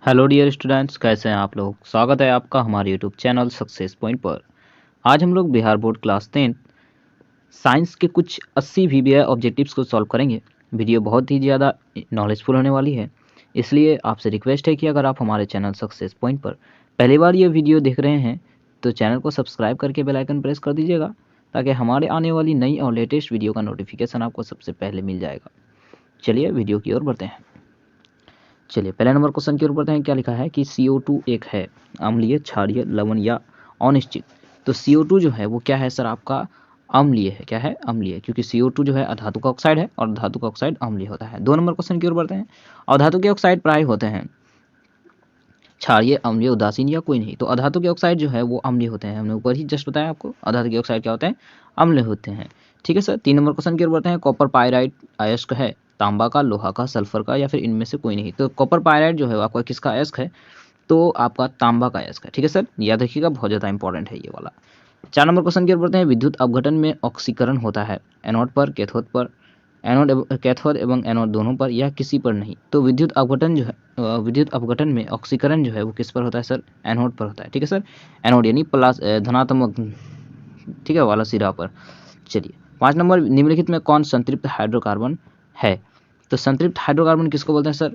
Hello dear students, कैसे हैं आप लोग। स्वागत है आपका हमारे यूट्यूब चैनल सक्सेस पॉइंट पर। आज हम लोग बिहार बोर्ड क्लास 10 साइंस के कुछ 80 वीवीआई ऑब्जेक्टिव्स को सॉल्व करेंगे। वीडियो बहुत ही ज़्यादा नॉलेजफुल होने वाली है, इसलिए आपसे रिक्वेस्ट है कि अगर आप हमारे चैनल सक्सेस पॉइंट पर पहली बार ये वीडियो देख रहे हैं तो चैनल को सब्सक्राइब करके बेल आइकन प्रेस कर दीजिएगा, ताकि हमारे आने वाली नई और लेटेस्ट वीडियो का नोटिफिकेशन आपको सबसे पहले मिल जाएगा। चलिए वीडियो की ओर बढ़ते हैं। चलिए पहले नंबर क्वेश्चन की ओर बढ़ते हैं। क्या लिखा है कि CO2 एक है अम्लीय, क्षारीय, लवण या अनिश्चित। तो CO2 जो है वो क्या है सर, आपका अम्लीय है। क्या है? अम्लीय, क्योंकि CO2 जो है अधातु का ऑक्साइड है और धातु का ऑक्साइड अम्लीय होता है। 2 नंबर क्वेश्चन की ओर बढ़ते हैं। अधातु के ऑक्साइड प्राय होते हैं क्षारीय, अम्लीय, उदासीन या कोई नहीं। तो अधातु के ऑक्साइड जो है वो अम्लीय होते हैं। हमने ऊपर ही जस्ट बताया आपको, अधातु के ऑक्साइड क्या होते हैं? अम्लीय होते हैं। ठीक है सर। 3 नंबर क्वेश्चन की ओर बढ़ते हैं। कॉपर पायराइड अयस्क है तांबा का, लोहा का, सल्फर का या फिर इनमें से कोई नहीं। तो कॉपर पायराइड जो है वो आपका किसका अयस्क है? तो आपका तांबा का अयस्क है। ठीक है सर, याद रखिएगा, बहुत ज़्यादा इंपॉर्टेंट है ये वाला। 4 नंबर क्वेश्चन की ओर बढ़ते हैं। विद्युत अपघटन में ऑक्सीकरण होता है एनोड पर, कैथोड एवं एनोड दोनों पर या किसी पर नहीं। तो विद्युत अपघटन जो है, विद्युत अपघटन में ऑक्सीकरण जो है वो किस पर होता है सर? एनोड पर होता है। ठीक है सर, एनोड यानी प्लस धनात्मक, ठीक है, वाला सिरा पर। चलिए 5 नंबर, निम्नलिखित में कौन संतृप्त हाइड्रोकार्बन है? तो संतृप्त हाइड्रोकार्बन किसको बोलते हैं सर?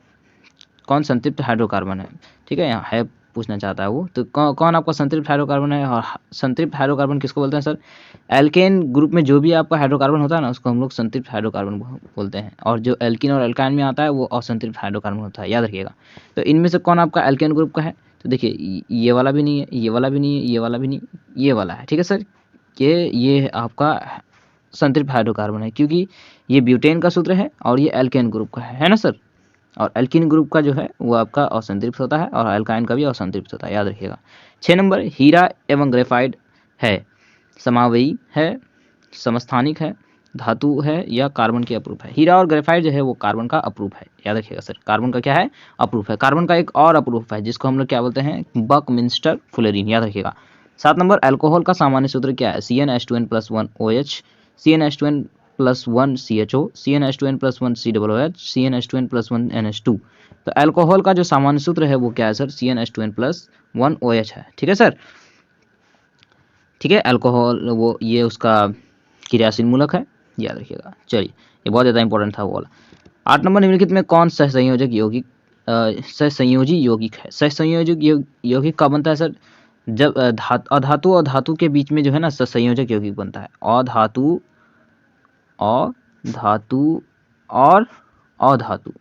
कौन संतृप्त हाइड्रोकार्बन है? ठीक है, यहाँ है पूछना चाहता है वो। तो कौन आपका संतृप्त हाइड्रोकार्बन है? और संतृप्त हाइड्रोकार्बन किसको बोलते हैं सर? एल्केन ग्रुप में जो भी आपका हाइड्रोकार्बन होता है ना, उसको हम लोग संतृप्त हाइड्रोकार्बन बोलते हैं। और जो एल्किन और एल्काइन में आता है वो असंतृप्त हाइड्रोकार्बन होता है, याद रखिएगा। तो इनमें से कौन आपका एल्केन ग्रुप का है? तो देखिए, ये वाला भी नहीं है, ये वाला भी नहीं है, ये वाला भी नहीं, ये वाला है। ठीक है सर, ये आपका संतृप्त हाइड्रोकार्बन है, क्योंकि ये ब्यूटेन का सूत्र है और ये एल्केन ग्रुप का है ना सर। और एल्किन ग्रुप का जो है वो आपका असंतृप्त होता है और एल्काइन का भी असंतृप्त होता है, याद रखिएगा। 6 नंबर, हीरा एवं ग्रेफाइट है समावयी है, समस्थानिक है, धातु है या कार्बन के अपरूप है। हीरा और ग्रेफाइट जो है वो कार्बन का अपरूप है, याद रखिएगा सर। कार्बन का क्या है? अपरूप है। कार्बन का एक और अपरूप है जिसको हम लोग क्या बोलते हैं? बकमिंस्टर फुलेरिन, याद रखिएगा। 7 नंबर, अल्कोहल का सामान्य सूत्र क्या है? CnH2n+1OH, CnH2n+1 CHO, CnH2n+1 COOH, CnH2n+1 NH2। तो अल्कोहल का जो सामान्य सूत्र है वो क्या है सर? CnH2n+1 OH है। ठीक है सर, ठीक है। अल्कोहल वो ये उसका क्रियाशील मूलक है, याद रखिएगा। चलिए, ये बहुत ज़्यादा इंपॉर्टेंट था वो वाला। 8 नंबर, निम्नलिखित में कौन सहसंयोजक यौगिक सहसंयोजी यौगिक है? सहसंयोजक यौगिक कब बनता है सर? जब अधातु और धातु के बीच में जो है ना सहसंयोजक यौगिक बनता है। अधातु और अधातु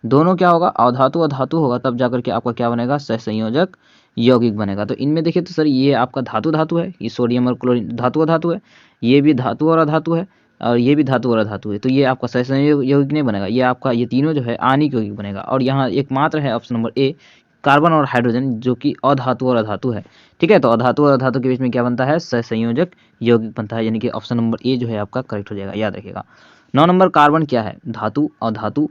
दोनों क्या होगा? अधातु और धातु होगा, तब जाकर के आपका क्या बनेगा? सहसंयोजक यौगिक बनेगा। तो इनमें देखिए तो सर, ये आपका धातु धातु है, ये सोडियम और क्लोरीन धातु और धातु है, ये भी धातु और अधातु है, और ये भी धातु और अधातु है। तो ये आपका सहसंयोजक यौगिक नहीं बनेगा, ये आपका ये तीनों जो है आणिक यौगिक बनेगा। और यहाँ एकमात्र है ऑप्शन नंबर ए, कार्बन और हाइड्रोजन, जो कि अधातु और अधातु है। ठीक है, तो अधातु और अधातु के बीच में क्या बनता है? सहसंयोजक यौगिक बनता है, यानी कि ऑप्शन नंबर ए जो है आपका करेक्ट हो जाएगा, याद रखिएगा। 9 नंबर, कार्बन क्या है? धातु, अधातु,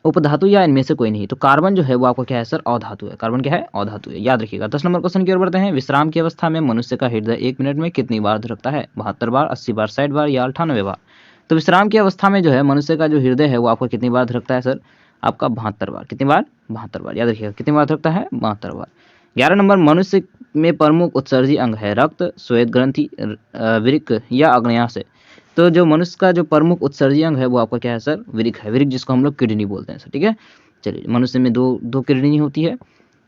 उपधातु या इनमें से कोई नहीं। तो कार्बन जो है वो आपका क्या है सर? अधातु है। कार्बन क्या है? अधातु है, याद रखिएगा। 10 नंबर क्वेश्चन की ओर बढ़ते हैं। विश्राम की अवस्था में मनुष्य का हृदय 1 मिनट में कितनी बार धड़कता है? 72 बार, 80 बार, 60 बार या 98 बार। तो विश्राम की अवस्था में जो है मनुष्य का जो हृदय है वो आपका कितनी बार धड़कता है सर? आपका 72 बार। कितनी बार? 72 बार, याद रखिएगा। कितनी बार धड़कता है? 72 बार। 11 नंबर, मनुष्य में प्रमुख उत्सर्जी अंग है रक्त, श्वेत ग्रंथि, वृक्क या अग्न्याशय। तो जो मनुष्य का जो प्रमुख उत्सर्जी अंग है वो आपका क्या है सर? वृक्क है। वृक्क जिसको हम लोग किडनी बोलते हैं सर। ठीक है, चलिए, मनुष्य में दो किडनी होती है,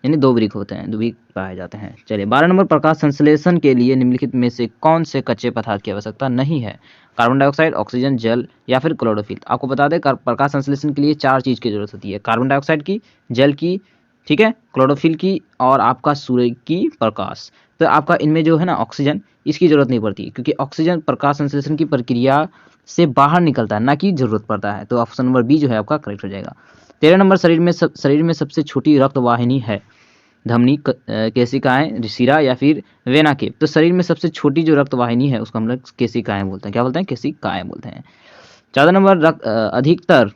यानी 2 वृक्क होते हैं, 2 वृक्क पाए जाते हैं। चलिए 12 नंबर, प्रकाश संश्लेषण के लिए निम्नलिखित में से कौन से कच्चे पदार्थ की आवश्यकता नहीं है? कार्बन डाइऑक्साइड, ऑक्सीजन, जल या फिर क्लोरोफिल। आपको बता दें, प्रकाश संश्लेषण के लिए 4 चीज़ की जरूरत होती है: कार्बन डाइऑक्साइड की, जल की, ठीक है, क्लोरोफिल की, और आपका सूर्य की प्रकाश। तो आपका इनमें जो है ना ऑक्सीजन, इसकी जरूरत नहीं पड़ती, क्योंकि ऑक्सीजन प्रकाश संश्लेषण की प्रक्रिया से बाहर निकलता है, ना कि जरूरत पड़ता है। तो ऑप्शन नंबर बी जो है आपका करेक्ट हो जाएगा। 13 नंबर, शरीर में सबसे छोटी रक्त वाहिनी है धमनी, केशिकाएं, शिरा या फिर वेना केव। तो शरीर में सबसे छोटी जो रक्त वाहिनी है उसको हम लोग केशिकाएं बोलते हैं। क्या बोलते हैं? केशिकाएं बोलते हैं। 14 नंबर, अधिकतर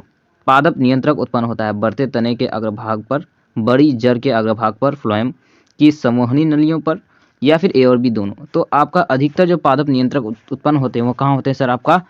पादप नियंत्रक उत्पन्न होता है बढ़ते तने के अग्रभाग पर, बड़ी जड़ के अग्रभाग पर, फ्लोएम की संवहनी नलियों पर, या फिर ए और बी दोनों। तो आपका अधिकतर जो पादप नियंत्रक उत्पन्न होते हैं वो कहाँ होते हैं सर? आपका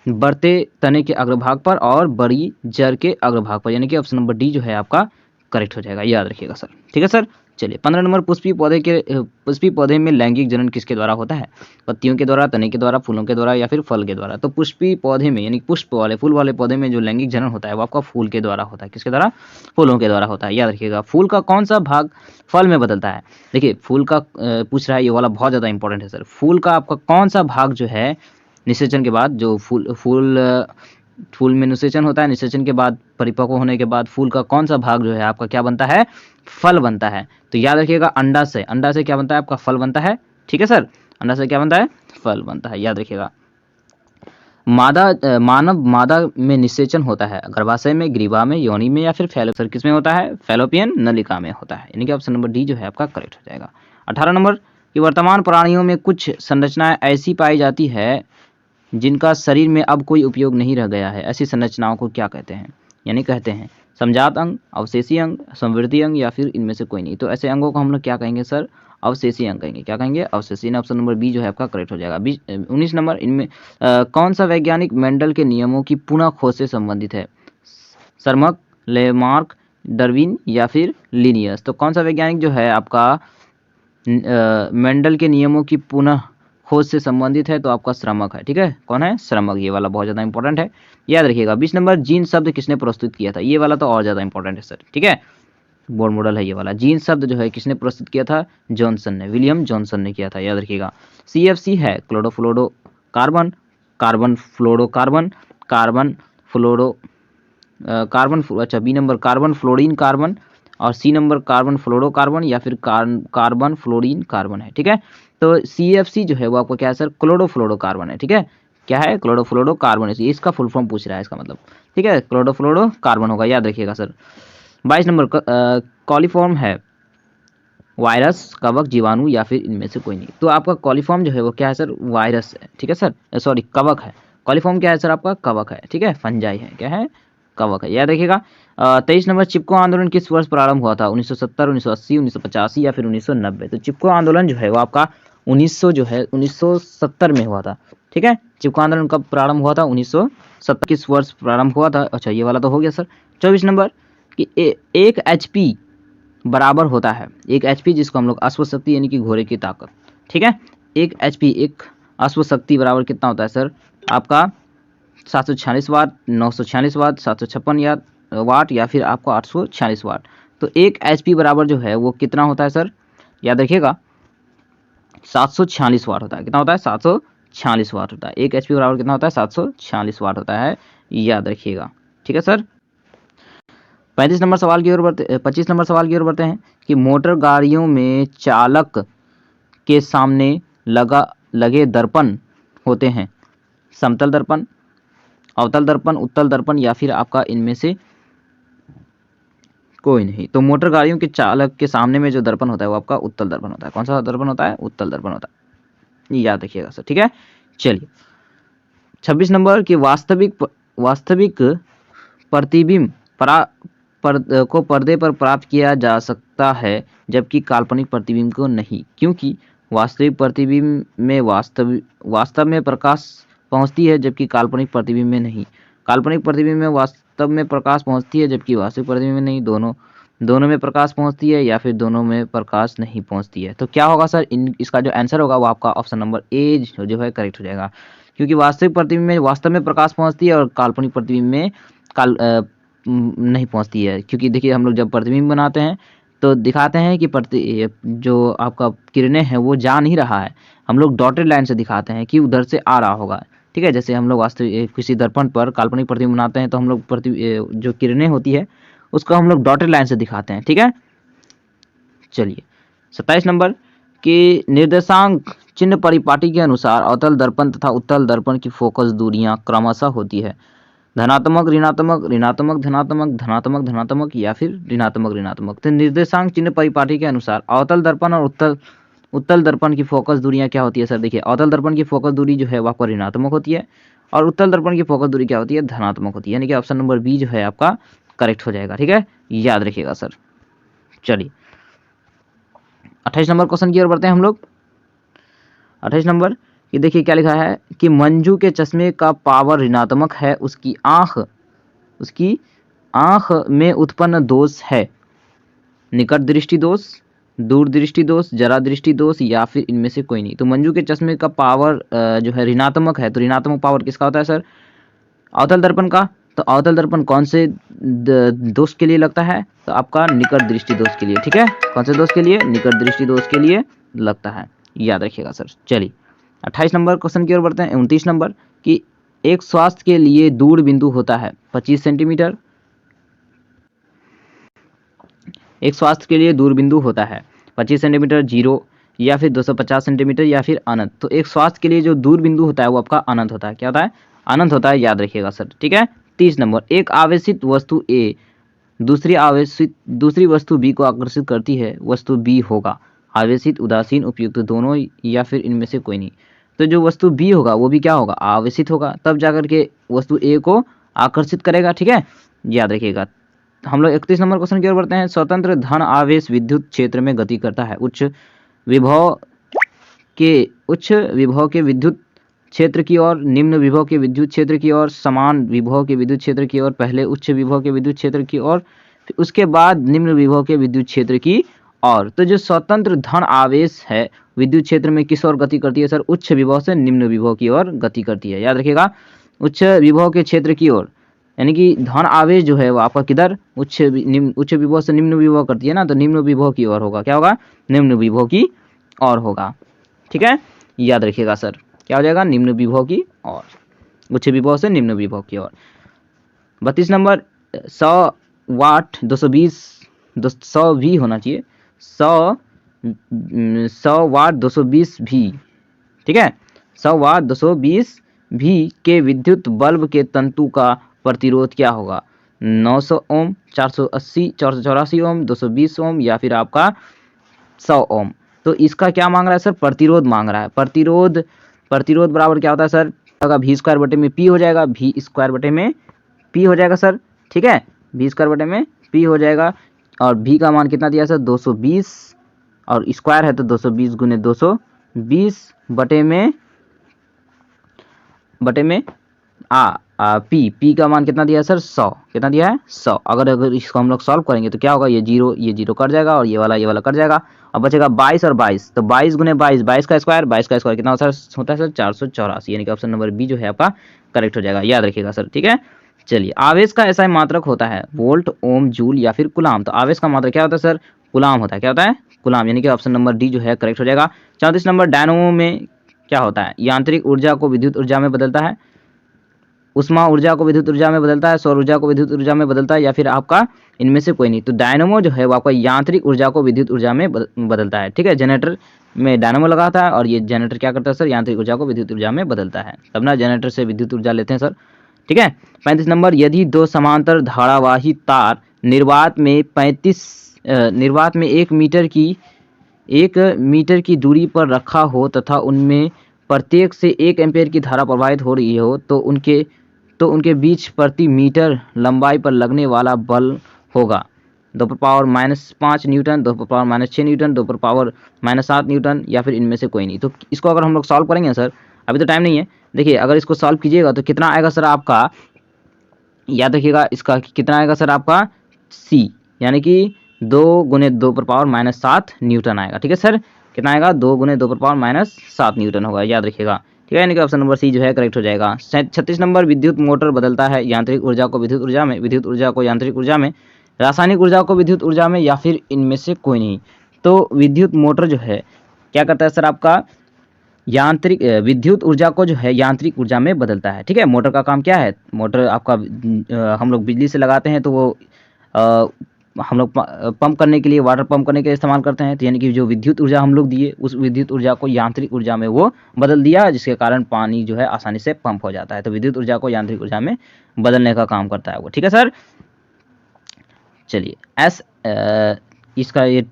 बढ़ते तने के अग्रभाग पर और बड़ी जड़ के अग्रभाग पर, यानी कि ऑप्शन नंबर डी जो है आपका करेक्ट हो जाएगा, याद रखिएगा सर। ठीक है सर। चलिए 15 नंबर, पुष्पी पौधे में लैंगिक जनन किसके द्वारा होता है? पत्तियों के द्वारा, तने के द्वारा, फूलों के द्वारा या फिर फल के द्वारा। तो पुष्पी पौधे में यानी पुष्प वाले फूल वाले पौधे में जो लैंगिक जनन होता है वो आपका फूल के द्वारा होता है। किसके द्वारा? फूलों के द्वारा होता है, याद रखिएगा। फूल का कौन सा भाग फल में बदलता है? देखिए फूल का पूछ रहा है, ये वाला बहुत ज़्यादा इंपॉर्टेंट है सर। फूल का आपका कौन सा भाग जो है निषेचन के बाद, जो फूल में निषेचन होता है, निषेचन के बाद परिपक्व होने के बाद फूल का कौन सा भाग जो है आपका क्या बनता है? फल बनता है। तो याद रखिएगा अंडा से क्या बनता है? आपका फल बनता है। ठीक है सर, अंडा से क्या बनता है? फल बनता है, याद रखिएगा। मानव मादा में निषेचन होता है गर्भाशय में, ग्रीवा में, योनि में या फिर सर किस में होता है? फैलोपियन नलिका में होता है, यानी कि ऑप्शन नंबर डी जो है आपका करेक्ट हो जाएगा। 18 नंबर कि वर्तमान प्राणियों में कुछ संरचनाएं ऐसी पाई जाती है जिनका शरीर में अब कोई उपयोग नहीं रह गया है। ऐसी संरचनाओं को क्या कहते हैं? यानी कहते हैं समजात अंग, अवशेषी अंग, संवृद्धि अंग या फिर इनमें से कोई नहीं। तो ऐसे अंगों को हम लोग क्या कहेंगे सर? अवशेषी अंग कहेंगे। क्या कहेंगे? अवशेषी। ऑप्शन नंबर बी जो है आपका करेक्ट हो जाएगा। 19 नंबर, इनमें कौन सा वैज्ञानिक मेंडल के नियमों की पुनः खोज से संबंधित है? सरमक, लेमार्क, डार्विन या फिर लिनियस। तो कौन सा वैज्ञानिक जो है आपका मेंडल के नियमों की पुनः खोज से संबंधित है? तो आपका श्रमक है। ठीक है, कौन है? श्रमक। ये वाला बहुत ज़्यादा इंपॉर्टेंट है, याद रखिएगा। 20 नंबर, जीन शब्द किसने प्रस्तुत किया था? ये वाला तो और ज़्यादा इंपॉर्टेंट है सर। ठीक है, बोर्ड मॉडल है ये वाला। जीन शब्द जो है किसने प्रस्तुत किया था? जॉनसन ने, विलियम जॉनसन ने किया था, याद रखिएगा। CFC है chlorofluorocarbon, carbon fluorocarbon, carbon fluoro carbon, अच्छा B number carbon fluorine carbon, और सी नंबर कार्बन फ्लोरोकार्बन या फिर कार्बन फ्लोरीन कार्बन है। ठीक है, तो CFC जो है वो आपको क्या है सर? क्लोरोफ्लोरोकार्बन है। ठीक है, क्या है? क्लोरोफ्लोरोकार्बन है, इसका फुल फॉर्म पूछ रहा है इसका मतलब। ठीक है, क्लोरोफ्लोरोकार्बन होगा, याद रखिएगा सर। 22 नंबर कॉलीफॉर्म है वायरस, कवक, जीवाणु या फिर इनमें से कोई नहीं। तो आपका कॉलीफॉर्म जो है वो क्या है सर? वायरस है। ठीक है सर, सॉरी कवक है। कॉलीफॉर्म क्या है सर? आपका कवक है। ठीक है, फंजाई है, क्या है? कवक है, याद रखिएगा। 23 नंबर, चिपको आंदोलन किस वर्ष प्रारंभ हुआ था? 1970, 1980, 1985 या फिर 1990। तो चिपको आंदोलन जो है वो आपका 1970 में हुआ था। ठीक है, चिपको आंदोलन कब प्रारंभ हुआ था? 1970। किस वर्ष प्रारंभ हुआ था? अच्छा ये वाला तो हो गया सर। 24 नंबर कि 1 HP बराबर होता है, 1 HP जिसको हम लोग अश्वशक्ति यानी कि घोड़े की ताकत। ठीक है, 1 HP, एक अश्वशक्ति बराबर कितना होता है सर? आपका 746 वाट, 946 वाट, 756 वाट या फिर आपको 846 वाट। तो 1 HP बराबर जो है वो कितना होता है सर? याद रखिएगा 746 वाट होता है। कितना होता है? 746 वाट होता है। 1 HP बराबर कितना होता है? 746 वाट होता है, याद रखिएगा। ठीक है सर। 25 नंबर सवाल की ओर बढ़ते हैं कि मोटर गाड़ियों में चालक के सामने लगे दर्पण होते हैं समतल दर्पण, अवतल दर्पण, उत्तल दर्पण या फिर आपका इनमें से कोई नहीं। तो मोटर गाड़ियों के चालक के सामने में जो दर्पण होता है वो आपका उत्तल दर्पण होता है। कौन सा दर्पण होता है? उत्तल दर्पण होता है, याद रखिएगा सर। ठीक है, चलिए 26 नंबर की वास्तविक प्रतिबिंब को पर्दे पर प्राप्त किया जा सकता है जबकि काल्पनिक प्रतिबिंब को नहीं, क्योंकि वास्तविक प्रतिबिंब में वास्तव में प्रकाश पहुंचती है जबकि काल्पनिक प्रतिबिंब में नहीं। काल्पनिक प्रतिबिंब में वास्तव में प्रकाश पहुंचती है जबकि वास्तविक प्रतिबिंब में नहीं। दोनों में प्रकाश पहुंचती है या फिर दोनों में प्रकाश नहीं पहुंचती है। तो क्या होगा सर? इसका जो आंसर होगा वो आपका ऑप्शन नंबर ए जो है करेक्ट हो जाएगा, क्योंकि वास्तविक प्रतिबिंब में वास्तव में प्रकाश पहुंचती है और काल्पनिक प्रतिबिंब में नहीं पहुंचती है। क्योंकि देखिए हम लोग जब प्रतिबिंब बनाते हैं तो दिखाते हैं कि जो आपका किरणें हैं वो जा नहीं रहा है, हम लोग डॉटेड लाइन से दिखाते हैं कि उधर से आ रहा होगा। ठीक है, जैसे हम लोग वास्तविक किसी दर्पण पर काल्पनिक प्रतिबिंब बनाते हैं तो हम लोग जो किरणें होती है उसको हम लोग डॉटेड लाइन से दिखाते हैं। ठीक है, चलिए 27 नंबर कि निर्देशांक चिन्ह परिपाटी के अनुसार अवतल दर्पण तथा उत्तल दर्पण की फोकस दूरियां क्रमशः होती है धनात्मक ऋणात्मक, ऋणात्मक धनात्मक, धनात्मक धनात्मक या फिर ऋणात्मक ऋणात्मक। तो निर्देशांक चिन्ह परिपाटी के अनुसार अवतल दर्पण और उत्तल दर्पण की फोकस दूरियां क्या होती है सर? देखिए अवतल दर्पण की फोकस दूरी जो है वो आपका ऋणात्मक होती है और उत्तल दर्पण की फोकस दूरी क्या होती है? धनात्मक होती है, यानी कि ऑप्शन नंबर बी जो है आपका करेक्ट हो जाएगा। ठीक है, याद रखिएगा सर। चलिए 28 नंबर क्वेश्चन की ओर बढ़ते हैं हम लोग। 28 नंबर ये देखिए क्या लिखा है कि मंजू के चश्मे का पावर ऋणात्मक है, उसकी आंख में उत्पन्न दोष है। निकट दृष्टि दोष, दूर दृष्टि दोष, जरा दृष्टि दोष या फिर इनमें से कोई नहीं। तो मंजू के चश्मे का पावर जो है ऋणात्मक है, तो ऋणात्मक पावर किसका होता है सर? अवतल दर्पण का। तो अवतल दर्पण कौन से दोष के लिए लगता है? तो आपका निकट दृष्टि दोष के लिए। ठीक है, कौन से दोष के लिए? निकट दृष्टि दोष के लिए लगता है, याद रखिएगा सर। चलिए 28 नंबर क्वेश्चन की ओर बढ़ते हैं। 29 नंबर कि एक स्वास्थ्य के लिए दूर बिंदु होता है 25 सेंटीमीटर। एक स्वास्थ्य के लिए दूर बिंदु होता है 25 सेंटीमीटर, 0 या फिर 250 सेंटीमीटर या फिर अनंत। तो एक स्वास्थ्य के लिए जो दूर बिंदु होता है वो आपका अनंत होता है। क्या होता है? अनंत होता है, याद रखिएगा सर। ठीक है। 30 नंबर एक आवेशित वस्तु ए दूसरी वस्तु बी को आकर्षित करती है, वस्तु बी होगा आवेशित, उदासीन, उपयुक्त, दोनों या फिर इनमें से कोई नहीं। तो जो वस्तु बी होगा वो भी क्या होगा? आवेशित होगा, तब जाकर के वस्तु ए को आकर्षित करेगा। ठीक है, याद रखिएगा। हम लोग 31 नंबर क्वेश्चन की ओर बढ़ते हैं। स्वतंत्र धन आवेश विद्युत क्षेत्र में गति करता है उच्च विभव के विद्युत क्षेत्र की ओर, निम्न विभव के विद्युत क्षेत्र की ओर, समान विभव के विद्युत क्षेत्र की ओर, पहले उच्च विभव के विद्युत क्षेत्र की ओर, उसके बाद निम्न विभव के विद्युत क्षेत्र की ओर। तो जो स्वतंत्र धन आवेश है विद्युत क्षेत्र में किस ओर गति करती है सर? उच्च विभव से निम्न विभव की ओर गति करती है, याद रखिएगा। उच्च विभव के क्षेत्र की ओर, यानी कि धन आवेश जो है वो आपका किधर? उच्च विभव से निम्न विभव करती है ना, तो निम्न विभव की ओर होगा। क्या होगा? निम्न विभव की ओर होगा। ठीक है, याद रखिएगा सर। क्या हो जाएगा? निम्न विभव की ओर, उच्च विभव से निम्न विभव की ओर। 32 नंबर 100 वाट 100 भी होना चाहिए, 100 वाट 220 भी। ठीक है, 100 वाट 220 भी के विद्युत बल्ब के तंतु का प्रतिरोध क्या होगा? 900 ओम, 484 ओम, 220 ओम या फिर आपका 100 ओम। तो इसका क्या मांग रहा है सर? प्रतिरोध मांग रहा है। प्रतिरोध बराबर क्या होता है सर? वी स्क्वायर बटे में पी हो जाएगा, वी स्क्वायर बटे में पी हो जाएगा सर। ठीक है, वी स्क्वायर बटे में पी हो जाएगा। और भी का मान कितना दिया सर? 220, और स्क्वायर है तो 220 गुने 220 बटे में पी का मान कितना दिया है सर? 100। कितना दिया है? 100। अगर इसको हम लोग सॉल्व करेंगे तो क्या होगा? ये जीरो कट जाएगा और ये वाला कट जाएगा, अब बचेगा 22 और 22। तो 22 गुने 22, 22 का स्क्वायर कितना होता है सर? 484, यानी कि ऑप्शन नंबर बी जो है आपका करेक्ट हो जाएगा, याद रखिएगा सर। ठीक है, चलिए आवेश का ऐसा मात्रक होता है वोल्ट, ओम, जूल या फिर कुलाम। तो आवेश का मात्रक क्या होता है सर? कुलाम होता है। क्या होता है? कुलाम, यानी कि ऑप्शन नंबर डी जो है करेक्ट हो जाएगा। 34 नंबर डायनामो में क्या होता है? यांत्रिक ऊर्जा को विद्युत ऊर्जा में बदलता है, उष्मा ऊर्जा को विद्युत ऊर्जा में बदलता है, सौर ऊर्जा को विद्युत ऊर्जा में बदलता है या फिर आपका इनमें से कोई नहीं। तो डायनामो जो है वो आपका यांत्रिक ऊर्जा को विद्युत ऊर्जा में बदलता है। ठीक है, जनरेटर में डायनामो लगाता है और ये जनरेटर क्या करता है सर? यांत्रिक ऊर्जा को विद्युत ऊर्जा में बदलता है, तब ना जनरेटर से विद्युत ऊर्जा लेते हैं सर। ठीक है। 35 नंबर यदि दो समांतर धारावाही तार निर्वात में 1 मीटर की दूरी पर रखा हो तथा उनमें प्रत्येक से 1 एम्पीयर की धारा प्रवाहित हो रही हो तो उनके बीच प्रति मीटर लंबाई पर लगने वाला बल होगा 2⁻⁻5 न्यूटन, 2⁻⁻6 न्यूटन, 2⁻⁻7 न्यूटन या फिर इनमें से कोई नहीं। तो इसको अगर हम लोग सॉल्व करेंगे सर, अभी तो टाइम नहीं है, देखिए अगर इसको सॉल्व कीजिएगा तो कितना आएगा सर आपका? याद रखिएगा इसका कितना आएगा सर आपका? सी, यानी कि 2 × 2⁻⁻7 न्यूटन आएगा। ठीक है सर, कितना आएगा? 2 × 2⁻⁻7 न्यूटन होगा, याद रखिएगा। ठीक है, यानी कि ऑप्शन नंबर सी जो है करेक्ट हो जाएगा। 36 नंबर विद्युत मोटर बदलता है यांत्रिक ऊर्जा को विद्युत ऊर्जा में, विद्युत ऊर्जा को यांत्रिक ऊर्जा में, रासायनिक ऊर्जा को विद्युत ऊर्जा में या फिर इनमें से कोई नहीं। तो विद्युत मोटर जो है क्या करता है सर आपका? यांत्रिक विद्युत ऊर्जा को जो है यांत्रिक ऊर्जा में बदलता है। ठीक है, मोटर का काम क्या है? मोटर आपका हम लोग बिजली से लगाते हैं तो वो हम लोग पंप करने के लिए, वाटर पंप करने के लिए इस्तेमाल करते हैं। तो यानी कि जो विद्युत ऊर्जा हम लोग दिए उस विद्युत ऊर्जा को यांत्रिक ऊर्जा में वो बदल दिया, जिसके कारण पानी जो है आसानी से पंप हो जाता है। तो विद्युत ऊर्जा को यांत्रिक ऊर्जा में बदलने का काम करता है वो। ठीक है सर, चलिए इसका ये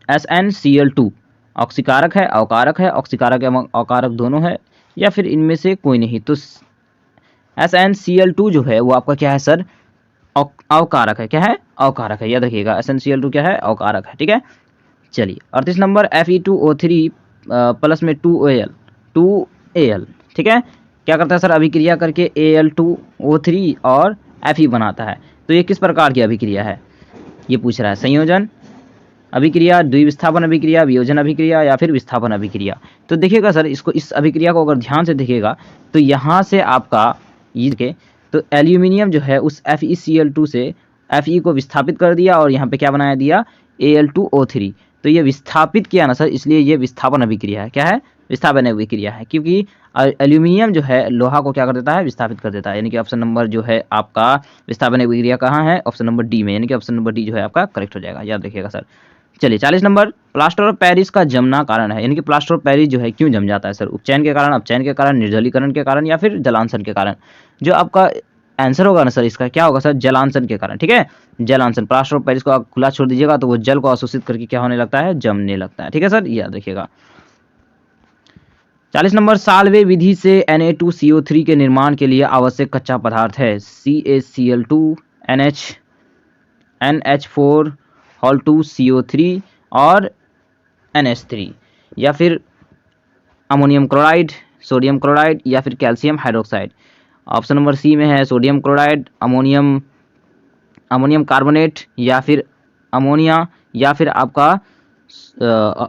SnCl2 ऑक्सीकारक है, अवकारक है, ऑक्सीकारक एवं अवकारक दोनों है या फिर इनमें से कोई नहीं। तो SnCl2 जो है वो आपका क्या है सर? अवकारक है। क्या है? अवकारक है, याद रखिएगा। SnCl2 क्या है? अवकारक है। ठीक है, चलिए 38 नंबर Fe2O3 प्लस में 2Al। ठीक है, क्या करता है सर? अभिक्रिया करके Al2O3 और Fe बनाता है। तो ये किस प्रकार की अभिक्रिया है? ये पूछ रहा है। संयोजन, अभिक्रिया, द्विविस्थापन अभिक्रिया, वियोजन अभिक्रिया या फिर विस्थापन अभिक्रिया। तो देखिएगा सर, इसको इस अभिक्रिया को अगर ध्यान से देखिएगा तो यहाँ से आपका ये तो एल्यूमिनियम जो है उस FeCl2 से Fe को विस्थापित कर दिया और यहाँ पे क्या बनाया दिया, Al2O3। तो ये विस्थापित किया ना सर, इसलिए ये विस्थापन अभिक्रिया है। क्या है, विस्थापन अभिक्रिया है, क्योंकि एल्यूमिनियम जो है लोहा को क्या कर देता है, विस्थापित कर देता है। यानी कि ऑप्शन नंबर जो है आपका विस्थापन अभिक्रिया कहाँ है, ऑप्शन नंबर डी में, यानी कि ऑप्शन नंबर डी जो है आपका करेक्ट हो जाएगा, याद रखिएगा सर। चलिए 40 नंबर, प्लास्टर ऑफ पेरिस का जमना कारण है। यानी कि प्लास्टर ऑफ पेरिस जो है क्यों जम जाता है सर, उपचयन के कारण, अपचयन के कारण, निर्जलीकरण के कारण या फिर जलांशन के कारण। जो आपका आंसर होगा ना सर इसका क्या होगा सर, जलांशन के कारण। ठीक है, जलांशन। प्लास्टर ऑफ पेरिस को आप खुला छोड़ दीजिएगा तो वो जल को अवशोषित करके क्या होने लगता है, जमने लगता है। ठीक है सर, याद रखिएगा। 40 नंबर, साल्वे विधि से Na2CO3 के निर्माण के लिए आवश्यक कच्चा पदार्थ है CaCl2 NH4 2CO3 और NH3, या फिर अमोनियम क्लोराइड, सोडियम क्लोराइड या फिर calcium hydroxide. Option number C में है सोडियम क्लोराइड, अमोनियम कार्बोनेट या फिर अमोनिया, या फिर आपका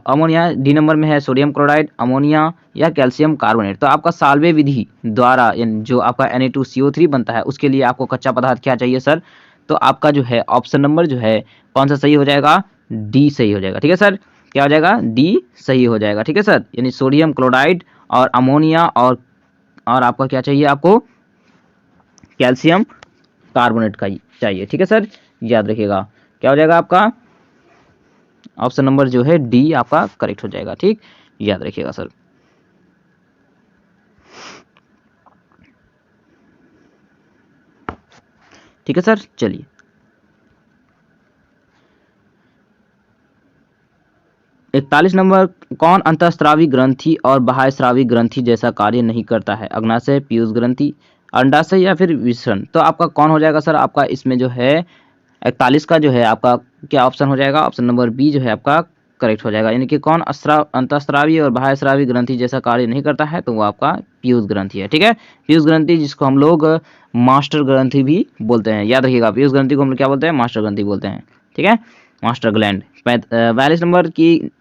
अमोनिया। डी नंबर में है सोडियम क्लोराइड, अमोनिया या कैल्शियम कार्बोनेट। तो आपका साल्वे विधि द्वारा जो आपका Na2CO3 बनता है उसके लिए आपको कच्चा पदार्थ क्या चाहिए सर, तो आपका जो है ऑप्शन नंबर जो है कौन सा सही हो जाएगा, डी सही हो जाएगा। ठीक है सर, क्या हो जाएगा, डी सही हो जाएगा। ठीक है सर, यानी सोडियम क्लोराइड और अमोनिया और आपका क्या चाहिए, आपको कैल्शियम कार्बोनेट का चाहिए। ठीक है सर, याद रखिएगा क्या हो जाएगा आपका ऑप्शन नंबर जो है डी आपका करेक्ट हो जाएगा। ठीक, याद रखिएगा सर। ठीक है सर, चलिए 41 नंबर, कौन अंतःस्रावी ग्रंथि और बाह्यस्रावी ग्रंथि जैसा कार्य नहीं करता है, अग्नाशय, पीयूष ग्रंथि, अंडाशय या फिर विसरण। तो आपका कौन हो जाएगा सर, आपका इसमें जो है 41 का जो है आपका क्या ऑप्शन हो जाएगा, ऑप्शन नंबर बी जो है आपका करेक्ट हो जाएगा। यानी कि कौन अंतःस्रावी और बाह्यस्रावी ग्रंथि जैसा कार्य नहीं करता है, तो वो आपका पीयूष ग्रंथि है। ठीक है, पीयूष ग्रंथि जिसको हम लोग मास्टर ग्रंथि भी बोलते हैं, याद रखिएगा पीयूष ग्रंथि को हम लोग क्या बोलते हैं, मास्टर ग्रंथि बोलते हैं। ठीक है, मास्टर ग्लैंड। 42 नंबर की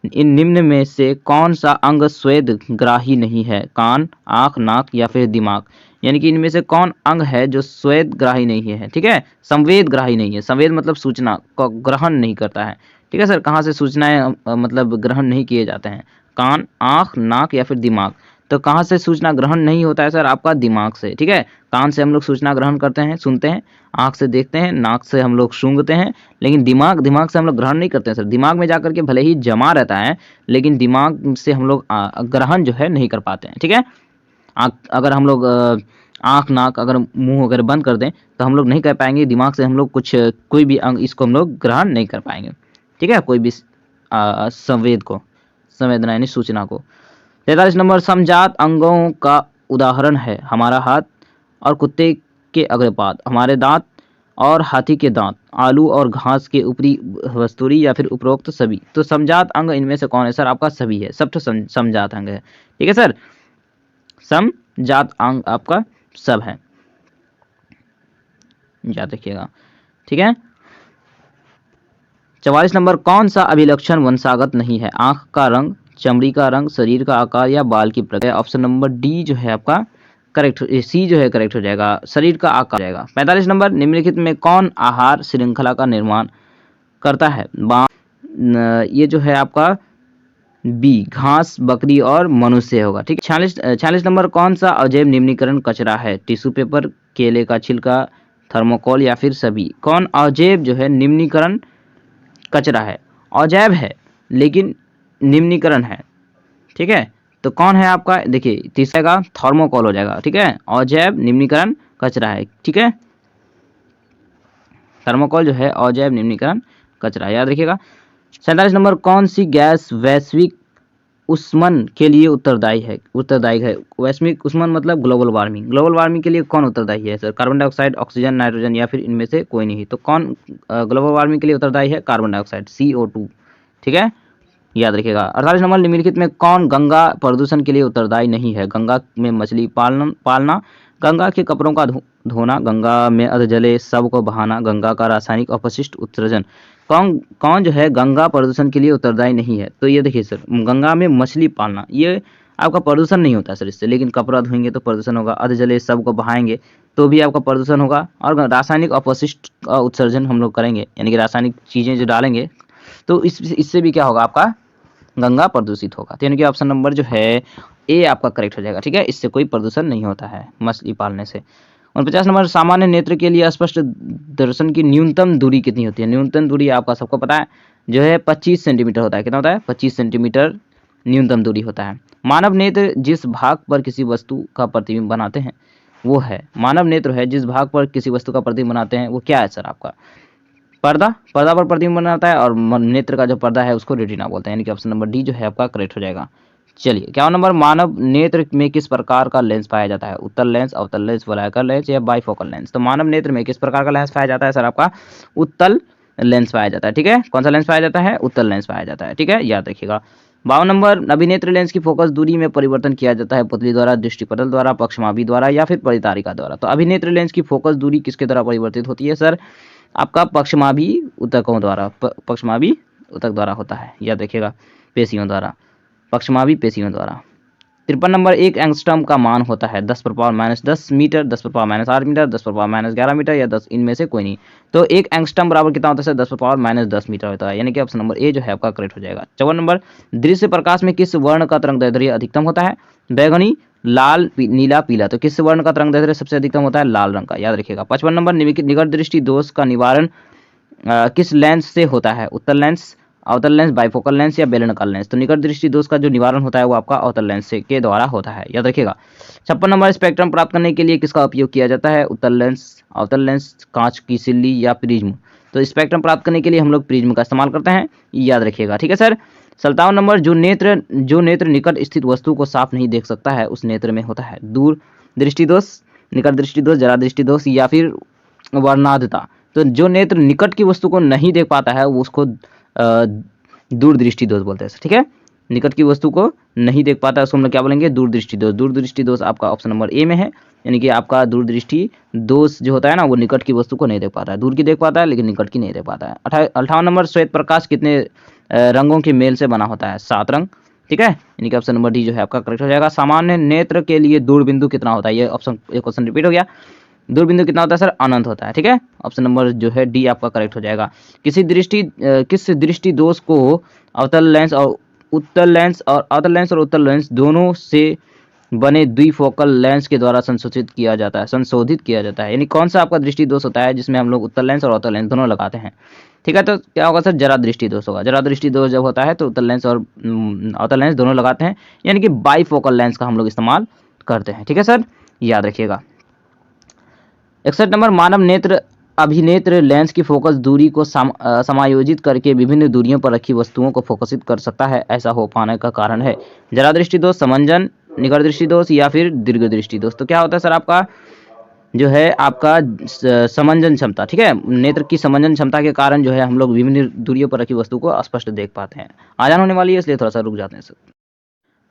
इन निम्न में से कौन सा अंग स्वेद ग्राही नहीं है, कान, आंख, नाक या फिर दिमाग। यानी कि इनमें से कौन अंग है जो स्वेद ग्राही नहीं है। ठीक है, संवेद ग्राही नहीं है। संवेद मतलब सूचना को ग्रहण नहीं करता है। ठीक है सर, कहाँ से सूचनाएं मतलब ग्रहण नहीं किए जाते हैं, कान, आंख, नाक या फिर दिमाग। तो कहाँ से सूचना ग्रहण नहीं होता है सर, आपका दिमाग से। ठीक है, कान से हम लोग सूचना ग्रहण करते हैं, सुनते हैं, आंख से देखते हैं, नाक से हम लोग सूंघते हैं, लेकिन दिमाग से हम लोग ग्रहण नहीं करते हैं सर। दिमाग में जाकर के भले ही जमा रहता है, लेकिन दिमाग से हम लोग ग्रहण जो है नहीं कर पाते हैं। ठीक है, अगर हम लोग आंख, नाक, अगर मुंह वगैरह बंद कर दें तो हम लोग नहीं कर पाएंगे, दिमाग से हम लोग कोई भी अंग इसको हम लोग ग्रहण नहीं कर पाएंगे। ठीक है, कोई भी संवेदना यानी सूचना को। 43 नंबर, समजात अंगों का उदाहरण है हमारा हाथ और कुत्ते के अग्रपाद, हमारे दांत और हाथी के दांत, आलू और घास के ऊपरी वस्तुरी या फिर उपरोक्त सभी। तो समजात अंग इनमें से कौन है सर, आपका सभी है, सब तो समजात अंग है। ठीक है सर, समजात अंग आपका सब है, याद रखिएगा। ठीक है, 44 नंबर, कौन सा अभिलक्षण वंशागत नहीं है, आंख का रंग, चमड़ी का रंग, शरीर का आकार या बाल की प्रकृति। ऑप्शन नंबर डी जो है आपका करेक्ट, सी जो है करेक्ट हो जाएगा, शरीर का आकार जाएगा। 45 नंबर, निम्नलिखित में कौन आहार श्रृंखला का निर्माण करता है, ये जो है आपका बी, घास, बकरी और मनुष्य होगा। ठीक है, 46 नंबर, कौन सा अजैव निम्नीकरण कचरा है, टिश्यू पेपर, केले का छिलका, थर्मोकोल या फिर सभी। कौन अजैव जो है निम्नीकरण कचरा है, अजैव है लेकिन निम्नीकरण है। ठीक है, तो कौन है आपका, देखिए तीसरा का थर्मोकोल हो जाएगा। ठीक है, अजैव निम्नीकरण कचरा है। ठीक है, थर्मोकोल जो है अजैव निम्नीकरण कचरा, याद रखिएगा। 47 नंबर, कौन सी गैस वैश्विक उष्मन के लिए उत्तरदायी है। वैश्विक उष्मन मतलब ग्लोबल वार्मिंग। ग्लोबल वार्मिंग के लिए कौन उत्तरदायी है sir, carbon dioxide, oxygen, nitrogen या फिर इनमें से कोई नहीं। तो कौन ग्लोबल वार्मिंग के लिए उत्तरदायी है, कार्बन डाइऑक्साइड, CO2। ठीक है, याद रखिएगा। 48 नंबर, निम्नलिखित में कौन गंगा प्रदूषण के लिए उत्तरदायी नहीं है, गंगा में मछली पालना, गंगा के कपड़ों का धोना, गंगा में अधजले शव को बहाना, गंगा का रासायनिक अपशिष्ट उत्सर्जन। कौन कौन जो है गंगा प्रदूषण के लिए उत्तरदायी नहीं है? तो ये देखिए सर, गंगा में मछली पालना ये आपका प्रदूषण नहीं होता सर इससे, लेकिन कपड़ा धोएंगे तो प्रदूषण होगा, अधजले सब को बहाएंगे तो भी आपका प्रदूषण होगा, और रासायनिक अपशिष्ट का उत्सर्जन हम लोग करेंगे, यानी कि रासायनिक चीज़ें जो डालेंगे तो इससे भी क्या होगा, आपका गंगा प्रदूषित होगा। तो यानी कि ऑप्शन नंबर जो है ए आपका करेक्ट हो जाएगा। ठीक है, इससे कोई प्रदूषण नहीं होता है मछली पालने से। 49 नंबर, सामान्य नेत्र के लिए स्पष्ट दर्शन की न्यूनतम दूरी कितनी होती है? न्यूनतम दूरी आपका सबको पता है जो है 25 सेंटीमीटर होता है। कितना होता है? 25 सेंटीमीटर न्यूनतम दूरी होता है। मानव नेत्र जिस भाग पर किसी वस्तु का प्रतिबिंब बनाते हैं वो है, मानव नेत्र है जिस भाग पर किसी वस्तु का प्रतिबिंब बनाते हैं वो क्या है सर? आपका पर्दा, पर्दा पर प्रतिबिंब बनाता है, और नेत्र का जो पर्दा है उसको रेटिना बोलते हैं, यानी कि ऑप्शन नंबर डी जो है आपका करेक्ट हो जाएगा। चलिए, 51 नंबर, मानव नेत्र में किस प्रकार का लेंस पाया जाता है? उत्तल लेंस, अवतल लेंस, वलयाकार लेंस या बाइफोकल लेंस? तो मानव नेत्र में किस प्रकार का लेंस पाया जाता है सर? आपका उत्तल लेंस पाया जाता है। ठीक है, कौन सा लेंस पाया जाता है? उत्तल लेंस पाया जाता है। ठीक है, याद रखिएगा। 52 नंबर, अभिनेत्र लेंस की फोकस दूरी में परिवर्तन किया जाता है पुतली द्वारा, दृष्टिपटल द्वारा, पक्षमापी द्वारा या फिर परितारिका द्वारा? तो अभिनेत्र लेंस की फोकस दूरी किसके द्वारा परिवर्तित होती है सर? आपका पक्षमापी ऊतकों द्वारा, पक्षमापी ऊतक द्वारा होता है, याद रखिएगा, पेशियों द्वारा, पक्षमापी पेशियों द्वारा। 53 नंबर, एक एंगस्ट्रम का मान होता है 10⁻⁻10 मीटर, 10⁻⁸ मीटर, 10⁻11 मीटर या 10 इनमें से कोई नहीं। तो एक एंगस्ट्रम बराबर कितना होता है? 10⁻10 मीटर होता है, यानी कि ऑप्शन नंबर ए जो है आपका करेक्ट हो जाएगा। 54 नंबर, दृश्य प्रकाश में किस वर्ण का तरंगदैर्ध्य अधिकतम होता है? बैगनी, लाल, नीला, पीला? तो किस वर्ण का तरंगदैर्ध्य सबसे अधिकतम होता है? लाल रंग का, याद रखिएगा। 55 नंबर, निकट दृष्टि दोष का निवारण किस लेंस से होता है? उत्तल लेंस, अवतल लेंस, बाइफोकल लेंस या बेलनाकार लेंस? तो निकट दृष्टि दोष का जो निवारण होता है वो आपका अवतल लेंस से के द्वारा होता है, याद रखिएगा। 56 नंबर, स्पेक्ट्रम प्राप्त करने के लिए किसका उपयोग किया जाता है? उत्तल लेंस, अवतल लेंस, कांच की सिल्ली या प्रिज्म? तो स्पेक्ट्रम प्राप्त करने के लिए हम लोग प्रिज्म का इस्तेमाल करते हैं, याद रखिएगा। ठीक है सर। 57 नंबर, जो नेत्र निकट स्थित वस्तु को साफ नहीं देख सकता है उस नेत्र में होता है दूर दृष्टि दोष, निकट दृष्टि दोष, जरा दृष्टि दोष या फिर वर्णाधता? तो जो नेत्र निकट की वस्तु को नहीं देख पाता है वो उसको दूरदृष्टि दोष बोलते हैं। ठीक है, निकट की वस्तु को नहीं देख पाता है उसको हम लोग क्या बोलेंगे? दूरदृष्टि दोष। दूरदृष्टि दोष आपका ऑप्शन नंबर ए में है, यानी कि आपका दूरदृष्टि दोष जो होता है ना वो निकट की वस्तु को नहीं देख पाता है, दूर की देख पाता है लेकिन निकट की नहीं देख पाता है। 58 नंबर, श्वेत प्रकाश कितने रंगों के मेल से बना होता है? 7 रंग। ठीक है, यानी कि ऑप्शन नंबर डी जो है आपका करेक्ट हो जाएगा। सामान्य नेत्र के लिए दूरबिंदु कितना होता है? ये क्वेश्चन रिपीट हो गया। दूरबिंदु कितना होता है सर? अनंत होता है। ठीक है, ऑप्शन नंबर जो है डी आपका करेक्ट हो जाएगा। किस दृष्टि दोष को अवतल लेंस और उत्तल लेंस और उत्तल लेंस दोनों से बने द्विफोकल लेंस के द्वारा संशोधित किया जाता है, यानी कौन सा आपका दृष्टि दोष होता है जिसमें हम लोग उत्तल लेंस और अवतल लेंस दोनों लगाते हैं? ठीक है, तो क्या होगा सर? जरा दृष्टि दोष होगा। जरा दृष्टि दोष जब होता है तो उत्तल लेंस और अवतल लेंस दोनों लगाते हैं, यानी कि बाईफोकल लेंस का हम लोग इस्तेमाल करते हैं। ठीक है सर, याद रखिएगा। 61 नंबर, मानव नेत्र अभिनेत्र लेंस की फोकस दूरी को समायोजित करके विभिन्न दूरियों पर रखी वस्तुओं को फोकसित कर सकता है, ऐसा हो पाने का कारण है? जरा दृष्टि दोष, समंजन, निकट दृष्टि दोष या फिर दीर्घ दृष्टि दोष? तो क्या होता है सर? आपका जो है आपका समंजन क्षमता। ठीक है, नेत्र की समंजन क्षमता के कारण जो है हम लोग विभिन्न दूरियों पर रखी वस्तु को स्पष्ट देख पाते हैं। आजान होने वाली है इसलिए थोड़ा सा रुक जाते हैं सर।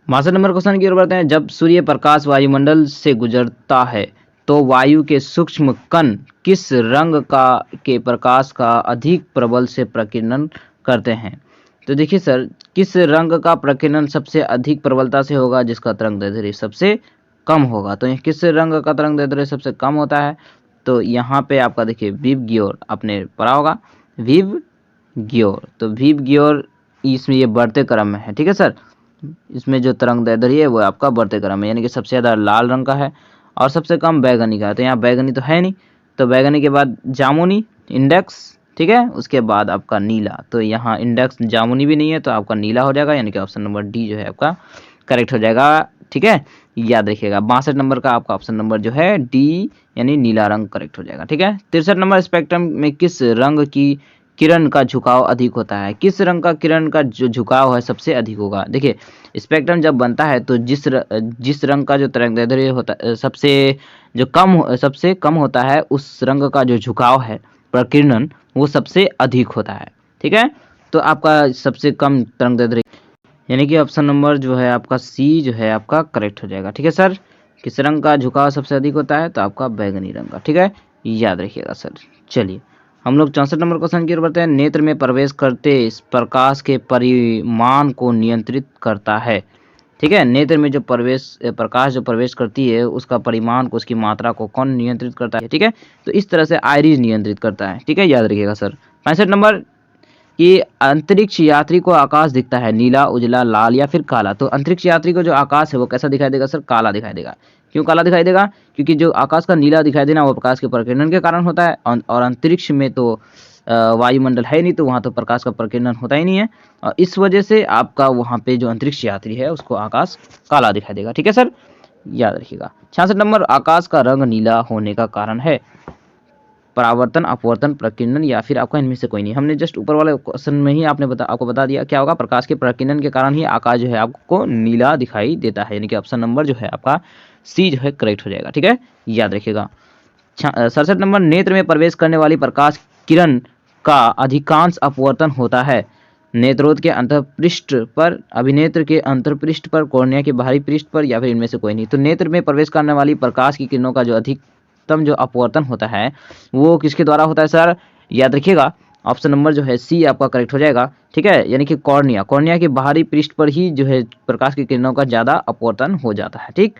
62 नंबर क्वेश्चन की ओर बढ़ते हैं। जब सूर्य प्रकाश वायुमंडल से गुजरता है तो वायु के सूक्ष्म कण किस रंग के प्रकाश का अधिक प्रबल से प्रकीर्णन करते हैं? तो देखिए सर, किस रंग का प्रकीर्णन सबसे अधिक प्रबलता से होगा जिसका तरंगदैर्ध्य सबसे कम होगा? तो किस रंग का तरंगदैर्ध्य सबसे कम होता है? तो यहाँ पे आपका देखिए विबग्योर आपने पढ़ा होगा, विबग्योर। तो विबग्योर इसमें ये बढ़ते क्रम में है। ठीक है सर, इसमें जो तरंगदैर्ध्य है वो आपका बढ़ते क्रम में, यानी कि सबसे ज़्यादा लाल रंग का है और सबसे कम बैगनी का है। तो यहाँ बैगनी तो है नहीं, तो बैगनी के बाद जामुनी, इंडेक्स। ठीक है, उसके बाद आपका नीला। तो यहाँ इंडेक्स जामुनी भी नहीं है तो आपका नीला हो जाएगा, यानी कि ऑप्शन नंबर डी जो है आपका करेक्ट हो जाएगा। ठीक है, याद रखिएगा। 62 नंबर का आपका ऑप्शन नंबर जो है डी यानी नीला रंग करेक्ट हो जाएगा। ठीक है, 63 नंबर, स्पेक्ट्रम में किस रंग की किरण का झुकाव अधिक होता है? किस रंग का किरण का जो झुकाव है सबसे अधिक होगा? देखिए, स्पेक्ट्रम जब बनता है तो जिस रंग का जो तरंगदैर्ध्य होता है सबसे कम होता है, उस रंग का जो झुकाव है प्रकीर्णन वो सबसे अधिक होता है। ठीक है, तो आपका सबसे कम तरंगदैर्ध्य यानी कि ऑप्शन नंबर जो है आपका सी जो है आपका करेक्ट हो जाएगा। ठीक है सर, किस रंग का झुकाव सबसे अधिक होता है? तो आपका बैगनी रंग का। ठीक है, याद रखिएगा सर। चलिए हम लोग 64 नंबर क्वेश्चन की ओर बढ़ते हैं। नेत्र में प्रवेश करते इस प्रकाश के परिमाण को नियंत्रित करता है। ठीक है, नेत्र में जो प्रकाश जो प्रवेश करती है उसका परिमाण को, उसकी मात्रा को कौन नियंत्रित करता है? ठीक है, तो इस तरह से आइरिस नियंत्रित करता है। ठीक है, याद रखिएगा सर। 65 नंबर कि अंतरिक्ष यात्री को आकाश दिखता है नीला, उजला, लाल या फिर काला। तो अंतरिक्ष यात्री को जो आकाश है वो कैसा दिखाई देगा सर? काला दिखाई देगा। क्यों काला दिखाई देगा? क्योंकि जो आकाश का नीला दिखाई देना वो प्रकाश के प्रकीर्णन के कारण होता है, और अंतरिक्ष में तो वायुमंडल है नहीं, तो वहाँ तो प्रकाश का प्रकीर्णन होता ही नहीं है, और इस वजह से आपका वहाँ पे जो अंतरिक्ष यात्री है उसको आकाश काला दिखाई देगा। ठीक है सर, याद रखिएगा। 66 नंबर आकाश का रंग नीला होने का कारण है परावर्तन, अपवर्तन, प्रकीर्णन या फिर आपका इनमें से कोई नहीं। हमने जस्ट ऊपर वाले क्वेश्चन में ही आपको बता दिया क्या होगा, प्रकाश के प्रकीर्णन के कारण ही आकाश जो है आपको नीला दिखाई देता है, यानी कि ऑप्शन नंबर जो है आपका सी जो है करेक्ट हो जाएगा। ठीक है, याद रखिएगा। 67 नंबर नेत्र में प्रवेश करने वाली प्रकाश किरण का अधिकांश अपवर्तन होता है नेत्रोद के अंतःपृष्ठ पर, अभिनेत्र के अंतःपृष्ठ पर, कॉर्निया के बाहरी पृष्ठ पर या फिर इनमें से कोई नहीं। तो नेत्र में प्रवेश करने वाली प्रकाश की किरणों का जो अधिकतम जो अपवर्तन होता है वो किसके द्वारा होता है सर? याद रखिएगा, ऑप्शन नंबर जो है सी आपका करेक्ट हो जाएगा। ठीक है, यानी कि कॉर्निया के बाहरी पृष्ठ पर ही जो है प्रकाश की किरणों का ज्यादा अपवर्तन हो जाता है। ठीक,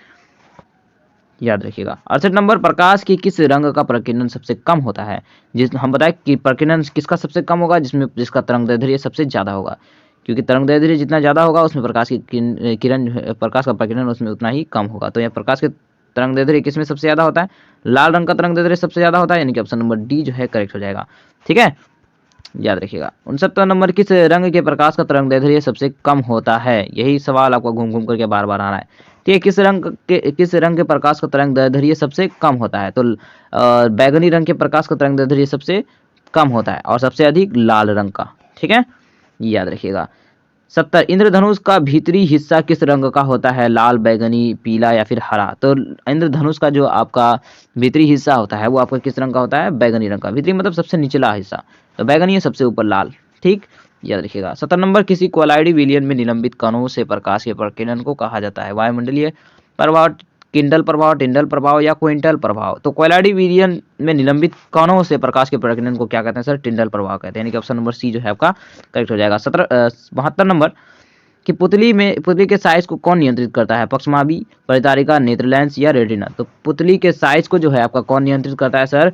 याद रखिएगा। 68 नंबर प्रकाश की किस रंग का प्रकीर्णन सबसे कम होता है? जिस हम बताएं कि प्रकीर्णन किसका सबसे कम होगा? जिसका तरंगदैर्ध्य सबसे ज्यादा होगा, क्योंकि तरंगदैर्ध्य जितना ज्यादा होगा उसमें प्रकाश की किरण प्रकाश का प्रकीर्णन उसमें उतना ही कम होगा। तो यह प्रकाश के तरंगदैर्ध्य किसमें सबसे ज्यादा होता है? लाल रंग का तरंगदैर्ध्य सबसे ज्यादा होता है, यानी कि ऑप्शन नंबर डी जो है करेक्ट हो जाएगा। ठीक है, याद रखिएगा। 69 नंबर किस रंग के प्रकाश का तरंगदैर्ध्य सबसे कम होता है? यही सवाल आपको घूम घूम करके बार बार आ रहा है कि किस रंग के प्रकाश का तरंगदैर्ध्य सबसे कम होता है? तो बैगनी रंग के प्रकाश का तरंगदैर्ध्य सबसे कम होता है और सबसे अधिक लाल रंग का। ठीक है, याद रखिएगा। 70 इंद्रधनुष का भीतरी हिस्सा किस रंग का होता है? लाल, बैगनी, पीला या फिर हरा। तो इंद्रधनुष का जो आपका भीतरी हिस्सा होता है वो आपका किस रंग का होता है? बैगनी रंग का। भीतरी मतलब सबसे निचला हिस्सा, तो बैगनी है, सबसे ऊपर लाल। ठीक, याद रखिएगा। 70 नंबर किसी कोलाइडी विलयन में निलंबित कणों से प्रकाश के प्रकीर्णन को कहा जाता है? वायुमंडलीय प्रभाव, किंडल प्रभाव, टिंडल प्रभाव या क्विंटल प्रभाव। तो कोलाइडी विलयन में निलंबित कणों से प्रकाश के प्रकीर्णन को क्या कहते हैं सर? टिंडल प्रभाव कहते हैं, यानी कि ऑप्शन नंबर सी जो है आपका करेक्ट हो जाएगा। 72 नंबर कि पुतली के साइज को कौन नियंत्रित करता है? पक्षमापी, परितारिका, नेत्र लेंस या रेटिना। तो पुतली के साइज को जो है आपका कौन नियंत्रित करता है सर?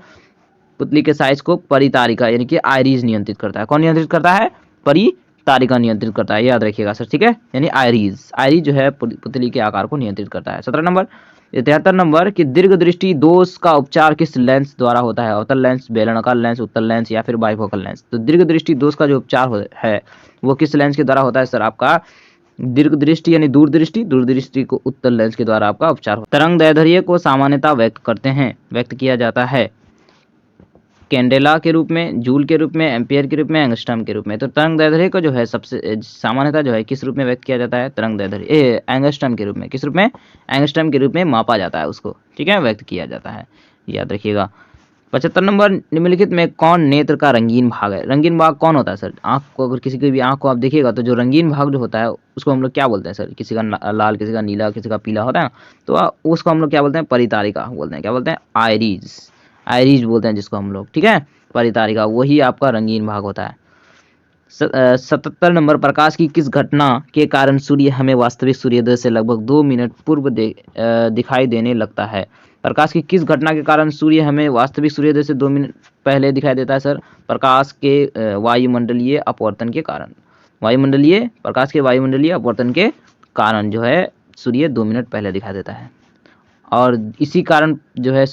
पुतली के साइज को परितारिका यानी कि आइरिस नियंत्रित करता है। कौन नियंत्रित करता है? परितारिका नियंत्रित करता है, याद रखिएगा सर। ठीक है, यानी आइरिस जो है पुतली के आकार को नियंत्रित करता है। 17 नंबर 73 नंबर कि दीर्घ दृष्टि दोष का उपचार किस लेंस द्वारा होता है? अवतल लेंस, बेलनाकार लेंस, उत्तल लेंस या फिर बाइफोकल लेंस। तो दीर्घ दृष्टि दोष का जो उपचार है वो किस लेंस के द्वारा होता है सर? आपका दीर्घ दृष्टि यानी दूरदृष्टि को उत्तल लेंस के द्वारा आपका उपचार होता है। तरंगदैर्ध्य को सामान्यतः व्यक्त किया जाता है कैंडेला के रूप में, जूल के रूप में, एम्पियर के रूप में, एंगस्ट्रम के रूप में। तो तरंगदैर्ध्य को जो है सबसे सामान्यतः जो है किस रूप में व्यक्त किया जाता है? तरंगदैर्ध्य एंगस्ट्रम के रूप में। किस रूप में? एंगस्ट्रम के रूप में मापा जाता है उसको। ठीक है, व्यक्त किया जाता है, याद रखिएगा। 75 नंबर निम्नलिखित में कौन नेत्र का रंगीन भाग है? रंगीन भाग कौन होता है सर? आंख को, अगर किसी की भी आंख को आप देखिएगा तो जो रंगीन भाग जो होता है उसको हम लोग क्या बोलते हैं सर? किसी का लाल, किसी का नीला, किसी का पीला होता है ना, तो उसको हम लोग क्या बोलते हैं? परितारिका बोलते हैं। क्या बोलते हैं? आइरिस बोलते हैं जिसको हम लोग। ठीक है, परितारिका वही आपका रंगीन भाग होता है। 77 नंबर प्रकाश की किस घटना के कारण सूर्य हमें वास्तविक सूर्योदय से लगभग 2 मिनट पूर्व दिखाई देने लगता है? प्रकाश की किस घटना के कारण सूर्य हमें वास्तविक सूर्योदय से 2 मिनट पहले दिखाई देता है सर? प्रकाश के वायुमंडलीय अपवर्तन के कारण। प्रकाश के वायुमंडलीय अपवर्तन के कारण जो है सूर्य 2 मिनट पहले दिखाई देता है, और इसी कारण जो है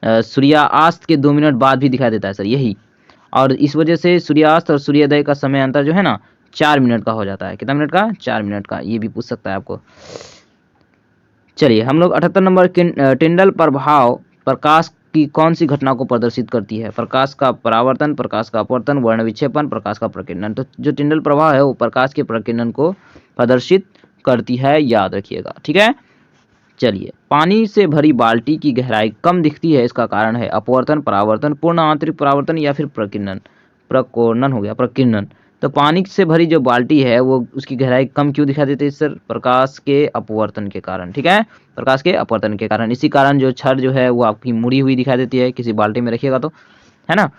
सूर्यास्त के 2 मिनट बाद भी दिखाई देता है सर, यही। और इस वजह से सूर्यास्त और सूर्योदय का समय अंतर जो है ना 4 मिनट का हो जाता है। कितना मिनट का? 4 मिनट का। ये भी पूछ सकता है आपको। चलिए हम लोग 78 नंबर टिंडल प्रभाव प्रकाश की कौन सी घटना को प्रदर्शित करती है? प्रकाश का परावर्तन, प्रकाश का अपवर्तन, वर्ण विक्षेपण, प्रकाश का प्रकीर्णन। तो जो टिंडल प्रभाव है वो प्रकाश के प्रकीर्णन को प्रदर्शित करती है, याद रखिएगा। ठीक है, चलिए। पानी से भरी बाल्टी की गहराई कम दिखती है, इसका कारण है अपवर्तन, परावर्तन, पूर्ण आंतरिक परावर्तन या फिर प्रकीर्णन। तो पानी से भरी जो बाल्टी है वो उसकी गहराई कम क्यों दिखाई देती है सर? प्रकाश के अपवर्तन के कारण। ठीक है, प्रकाश के अपवर्तन के कारण। इसी कारण जो छड़ जो है वो आपकी मुड़ी हुई दिखाई देती है किसी बाल्टी में रखिएगा तो। है ना।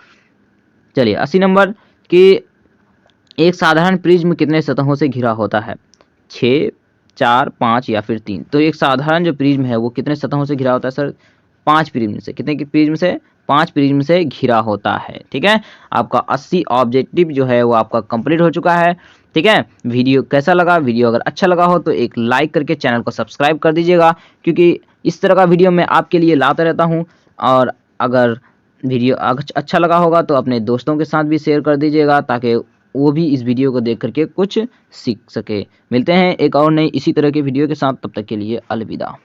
चलिए 80 नंबर कि एक साधारण प्रिज्म कितने सतहों से घिरा होता है? 6, 4, 5 या फिर 3। तो एक साधारण जो प्रिज्म है वो कितने सतहों से घिरा होता है सर? 5 प्रिज्म से। कितने की प्रिज्म से? 5 प्रिज्म से घिरा होता है। ठीक है, आपका 80 ऑब्जेक्टिव जो है वो आपका कंप्लीट हो चुका है। ठीक है, वीडियो कैसा लगा? वीडियो अगर अच्छा लगा हो तो एक लाइक करके चैनल को सब्सक्राइब कर दीजिएगा, क्योंकि इस तरह का वीडियो मैं आपके लिए लाता रहता हूँ। और अगर वीडियो अच्छा लगा होगा तो अपने दोस्तों के साथ भी शेयर कर दीजिएगा, ताकि वो भी इस वीडियो को देख करके कुछ सीख सके। मिलते हैं एक और नई इसी तरह की वीडियो के साथ, तब तक के लिए अलविदा।